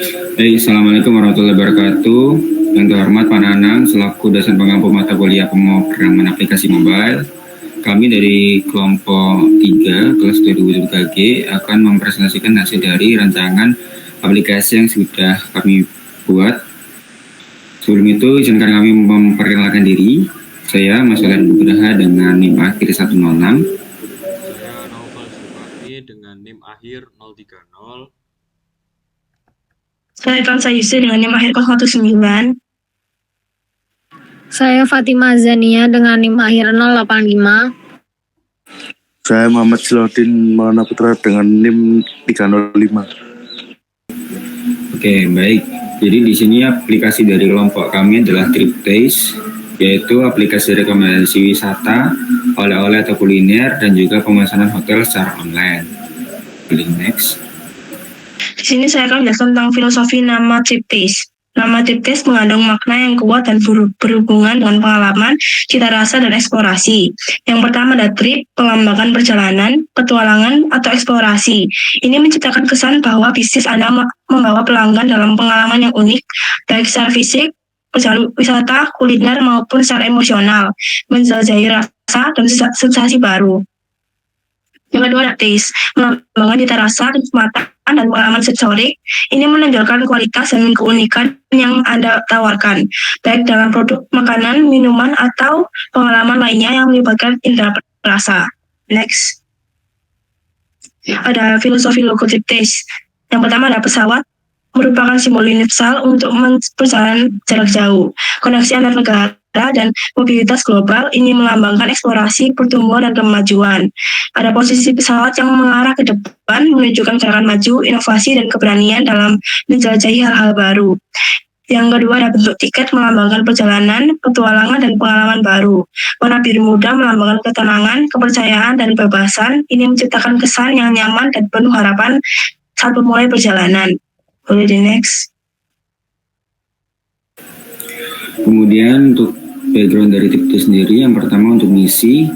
Assalamualaikum warahmatullahi wabarakatuh. Yang terhormat Pak Nanang, selaku dosen pengampu mata kuliah pemrograman aplikasi mobile, kami dari kelompok 3 kelas 2023G akan mempresentasikan hasil dari rancangan aplikasi yang sudah kami buat. Sebelum itu, izinkan kami memperkenalkan diri. Saya Mas Alan Nugraha dengan NIM akhir 106. Saya Naufal Zulfahmi dengan NIM akhir 030. Saya Kansa Yusri dengan NIM akhir 019. Saya Fatima Zania dengan NIM akhir 085. Saya Muhammad Silodin Maulana Putra dengan NIM 305. Oke, baik. Jadi di sini aplikasi dari kelompok kami adalah TripTaste, yaitu aplikasi rekomendasi wisata, oleh-oleh atau kuliner, dan juga pemesanan hotel secara online. Klik next. Di sini saya akan menjelaskan tentang filosofi nama TripTaste. Nama TripTaste mengandung makna yang kuat dan berhubungan dengan pengalaman, cita rasa, dan eksplorasi. Yang pertama ada trip, melambangkan perjalanan, petualangan, atau eksplorasi. Ini menciptakan kesan bahwa bisnis Anda membawa pelanggan dalam pengalaman yang unik, baik secara fisik, wisata, kuliner, maupun secara emosional, menjelajahi rasa dan sensasi baru. Yang kedua ada taste, melambangkan cita rasa, kenikmatan, dan pengalaman sensorik. Ini menonjolkan kualitas dan keunikan yang Anda tawarkan, baik dalam produk makanan, minuman, atau pengalaman lainnya yang melibatkan indera rasa. Next. Ada filosofi logo TripTaste. Yang pertama ada pesawat, merupakan simbol universal untuk perjalanan jarak jauh, koneksi antar negara, dan mobilitas global. Ini melambangkan eksplorasi, pertumbuhan, dan kemajuan. Ada posisi pesawat yang mengarah ke depan, menunjukkan gerakan maju, inovasi, dan keberanian dalam menjelajahi hal-hal baru. Yang kedua ada bentuk tiket, melambangkan perjalanan, petualangan, dan pengalaman baru. Warna biru muda melambangkan ketenangan, kepercayaan, dan kebebasan. Ini menciptakan kesan yang nyaman dan penuh harapan saat memulai perjalanan. Boleh di next. Kemudian untuk background dari tip itu sendiri, yang pertama untuk misi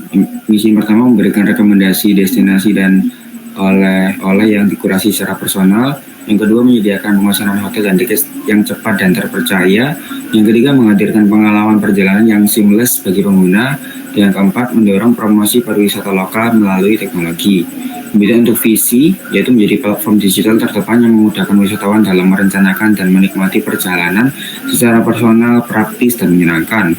yang pertama memberikan rekomendasi destinasi dan oleh-oleh yang dikurasi secara personal. Yang kedua menyediakan pemesanan hotel dan tiket yang cepat dan terpercaya. Yang ketiga menghadirkan pengalaman perjalanan yang seamless bagi pengguna. Dan yang keempat mendorong promosi pariwisata lokal melalui teknologi. Kemudian untuk visi, yaitu menjadi platform digital terdepan yang memudahkan wisatawan dalam merencanakan dan menikmati perjalanan secara personal, praktis, dan menyenangkan.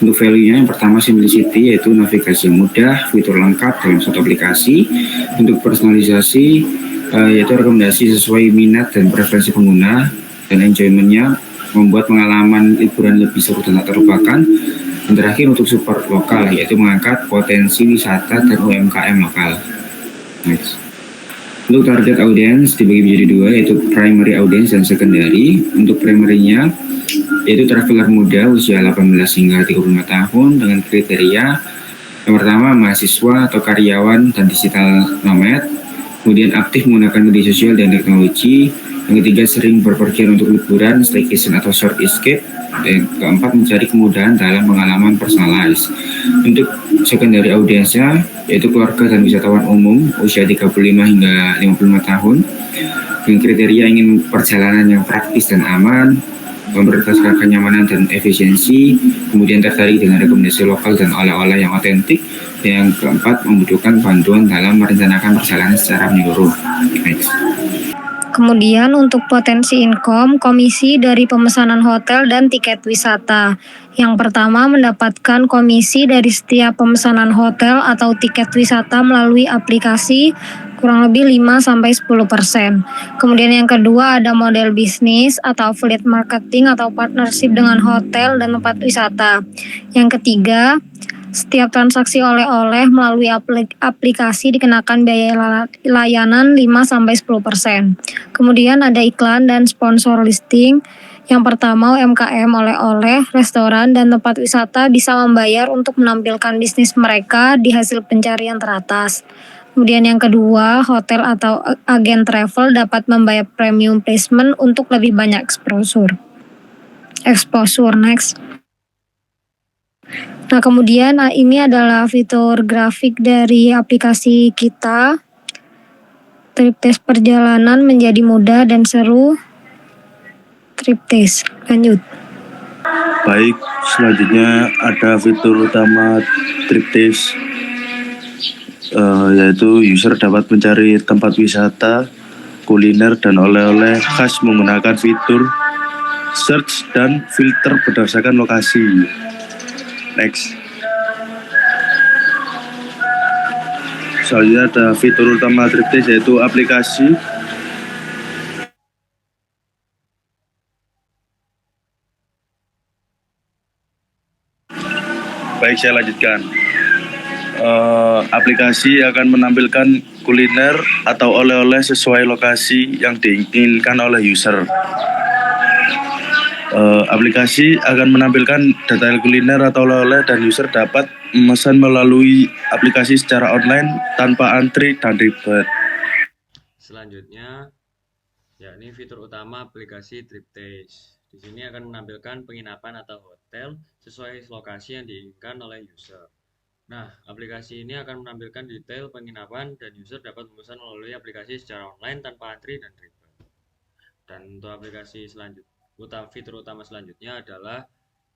Untuk value-nya yang pertama simplicity, yaitu navigasi yang mudah, fitur lengkap dalam satu aplikasi. Untuk personalisasi, yaitu rekomendasi sesuai minat dan preferensi pengguna. Dan enjoyment-nya membuat pengalaman liburan lebih seru dan tak terlupakan. Dan terakhir untuk support lokal, yaitu mengangkat potensi wisata dan UMKM lokal. Next. Untuk target audience dibagi menjadi dua, yaitu primary audience dan secondary. Untuk primary-nya yaitu traveler muda usia 18 hingga 35 tahun dengan kriteria yang pertama mahasiswa atau karyawan dan digital nomad, kemudian aktif menggunakan media sosial dan teknologi, yang ketiga sering berpergian untuk liburan, staycation atau short escape, dan keempat mencari kemudahan dalam pengalaman personalized. Untuk secondary audience-nya yaitu keluarga dan wisatawan umum usia 35 hingga 55 tahun dengan kriteria ingin perjalanan yang praktis dan aman, memprioritaskan kenyamanan dan efisiensi, kemudian tertarik dengan rekomendasi lokal dan oleh-oleh yang otentik, dan yang keempat membutuhkan bantuan dalam merencanakan perjalanan secara menyeluruh. Next. Kemudian untuk potensi income, komisi dari pemesanan hotel dan tiket wisata. Yang pertama mendapatkan komisi dari setiap pemesanan hotel atau tiket wisata melalui aplikasi kurang lebih 5-10%. Kemudian yang kedua ada model bisnis atau affiliate marketing atau partnership dengan hotel dan tempat wisata. Yang ketiga, setiap transaksi oleh-oleh melalui aplikasi dikenakan biaya layanan 5-10%. Kemudian ada iklan dan sponsor listing. Yang pertama UMKM oleh-oleh, restoran, dan tempat wisata bisa membayar untuk menampilkan bisnis mereka di hasil pencarian teratas. Kemudian yang kedua, hotel atau agen travel dapat membayar premium placement untuk lebih banyak exposure. Next. Nah, kemudian ini adalah fitur grafik dari aplikasi kita. TripTaste perjalanan menjadi mudah dan seru. Triptase. Lanjut. Baik, selanjutnya ada fitur utama Triptase, yaitu user dapat mencari tempat wisata, kuliner, dan oleh-oleh khas menggunakan fitur search dan filter berdasarkan lokasi. Next. Selanjutnya ada fitur utama Triptase, yaitu aplikasi. Baik, saya lanjutkan. Aplikasi akan menampilkan kuliner atau oleh-oleh sesuai lokasi yang diinginkan oleh user. Aplikasi akan menampilkan detail kuliner atau oleh-oleh dan user dapat memesan melalui aplikasi secara online tanpa antri dan ribet. Selanjutnya, yakni fitur utama aplikasi Triptase. Di sini akan menampilkan penginapan atau hotel sesuai lokasi yang diinginkan oleh user. Nah, aplikasi ini akan menampilkan detail penginapan dan user dapat memesan melalui aplikasi secara online tanpa antri dan ribet. Dan untuk aplikasi fitur utama selanjutnya adalah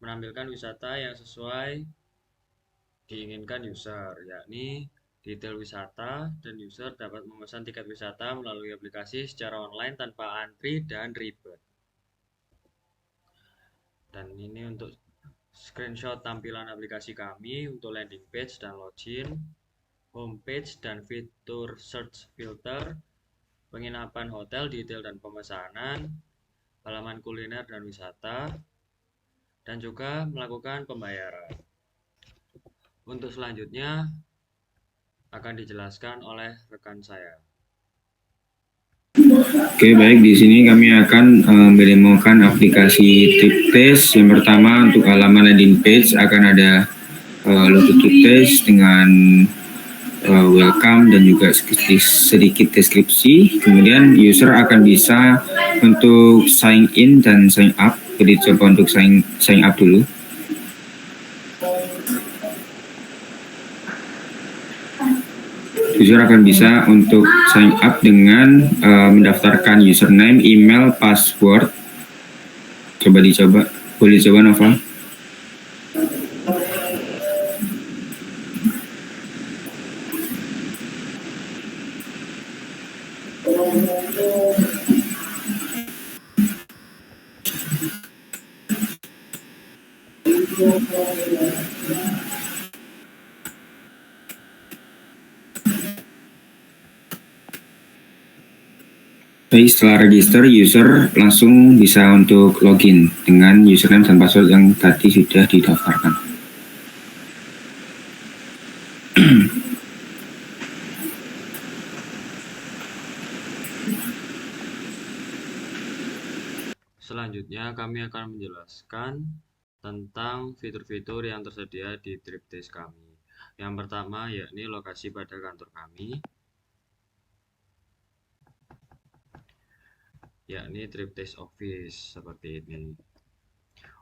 menampilkan wisata yang sesuai diinginkan user, yakni detail wisata, dan user dapat memesan tiket wisata melalui aplikasi secara online tanpa antri dan ribet. Dan ini untuk screenshot tampilan aplikasi kami untuk landing page dan login, homepage dan fitur search filter, penginapan hotel, detail dan pemesanan, halaman kuliner dan wisata, dan juga melakukan pembayaran. Untuk selanjutnya akan dijelaskan oleh rekan saya. Oke, baik, di sini kami akan mendemokan aplikasi Triptase. Yang pertama untuk halaman landing page akan ada logo Triptase dengan welcome dan juga sedikit deskripsi. Kemudian user akan bisa untuk sign in dan sign up. Jadi coba untuk sign up dulu. User akan bisa untuk sign up dengan mendaftarkan username, email, password. Coba dicoba. Boleh coba, Nova? Baik, setelah register, user langsung bisa untuk login dengan username dan password yang tadi sudah didaftarkan. Selanjutnya kami akan menjelaskan tentang fitur-fitur yang tersedia di Triptase kami. Yang pertama yakni lokasi pada kantor kami, yakni Triptase Office seperti ini.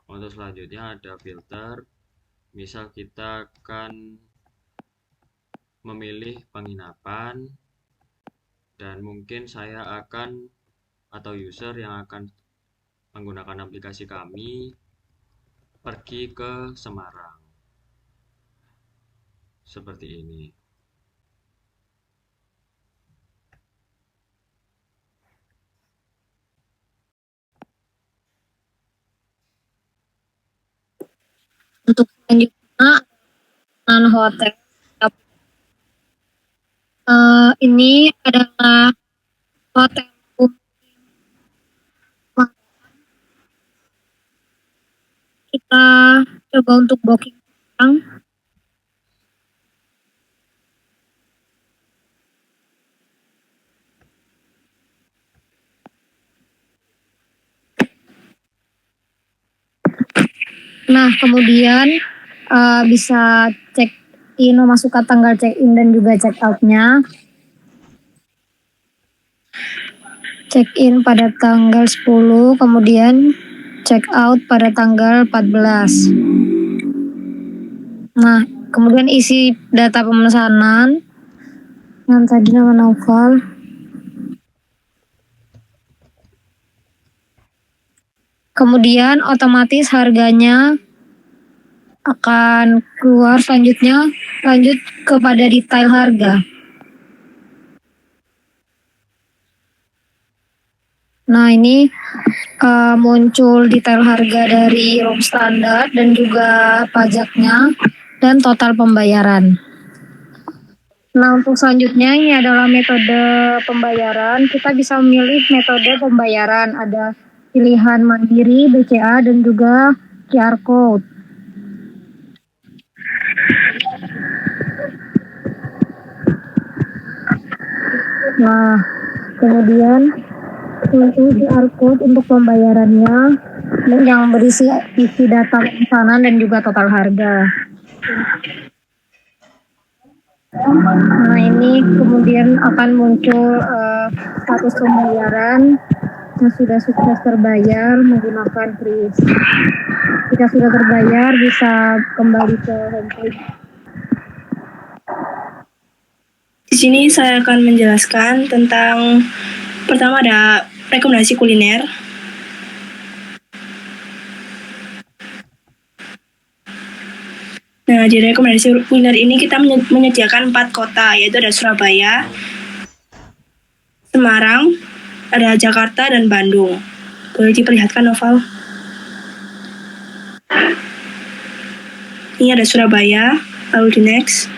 Untuk selanjutnya ada filter, misal kita akan memilih penginapan dan mungkin saya akan atau user yang akan menggunakan aplikasi kami pergi ke Semarang seperti ini. Untuk selanjutnya hotel. Ini adalah hotel kita coba untuk booking sekarang. Nah, kemudian bisa check in, memasukkan tanggal check in dan juga check out-nya. Check in pada tanggal 10, kemudian check out pada tanggal 14. Nah, kemudian isi data pemesanan yang tadi nama Naufal. Kemudian otomatis harganya akan keluar selanjutnya, lanjut kepada detail harga. Nah, ini muncul detail harga dari room standar dan juga pajaknya dan total pembayaran. Nah, untuk selanjutnya ini adalah metode pembayaran. Kita bisa memilih metode pembayaran. Ada pilihan mandiri, BCA, dan juga QR Code. Nah, kemudian untuk QR Code untuk pembayarannya yang berisi isi data pemesanan dan juga total harga. Nah, ini kemudian akan muncul status pembayaran yang sudah sukses terbayar menggunakan kris. Jika sudah terbayar, bisa kembali ke homepage. Di sini saya akan menjelaskan tentang pertama ada rekomendasi kuliner. Nah, di rekomendasi kuliner ini kita menyediakan 4 kota, yaitu ada Surabaya, Semarang, ada Jakarta, dan Bandung. Boleh diperlihatkan, Noval? Ini ada Surabaya, lalu di next.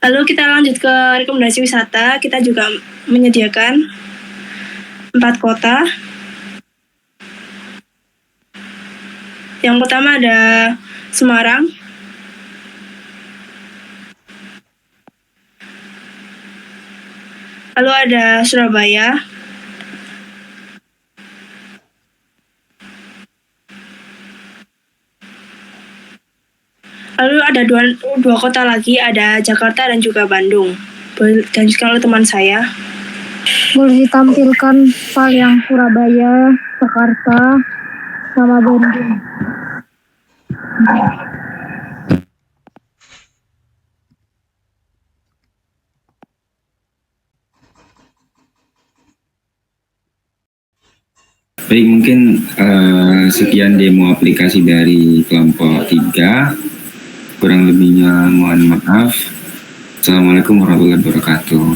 Lalu kita lanjut ke rekomendasi wisata. Kita juga menyediakan 4 kota. Yang pertama ada Semarang. Lalu ada Surabaya. Lalu ada dua kota lagi, ada Jakarta dan juga Bandung. Boleh dilanjutkan oleh teman saya. Boleh ditampilkan file yang Surabaya, Jakarta, sama Bandung. Baik, mungkin sekian demo aplikasi dari kelompok 3. Kurang lebihnya mohon maaf. Assalamualaikum warahmatullahi wabarakatuh.